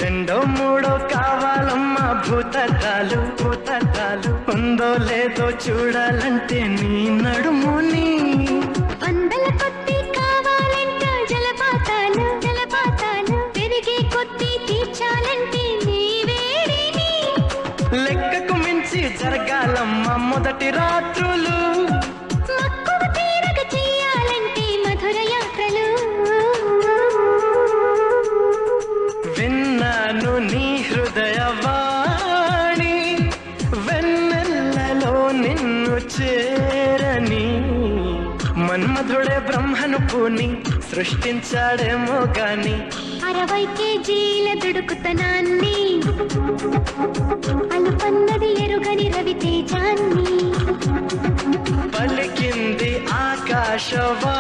రెండో మూడో కావాలమ్మా భూతద్దాలు భూతద్దాలు ఉందో లేదో చూడాలంటే నీ నడుముని వందల కొద్ది కావాలంట జలపాతాలు జలపాతాలు పెరిగే కొద్ది తీర్చాలంటే నీ వేడిని లెక్కకు మించి జరగాలమ్మా మొదటి రాత్రులు మక్కువ తీరగ చెయ్యాలంటే మధుర యాత్రలు విన్నాను నీ హృదయవాణి వెన్నెల్లలో నిన్ను చేరని మన్మధుడే బ్రహ్మను పూని సృష్టించాడేమో గాని 60 కేజీల దుడుకుతనాన్ని అలుపన్నది ఎరుగని రవితేజాన్ని పలికింది ఆకాశవా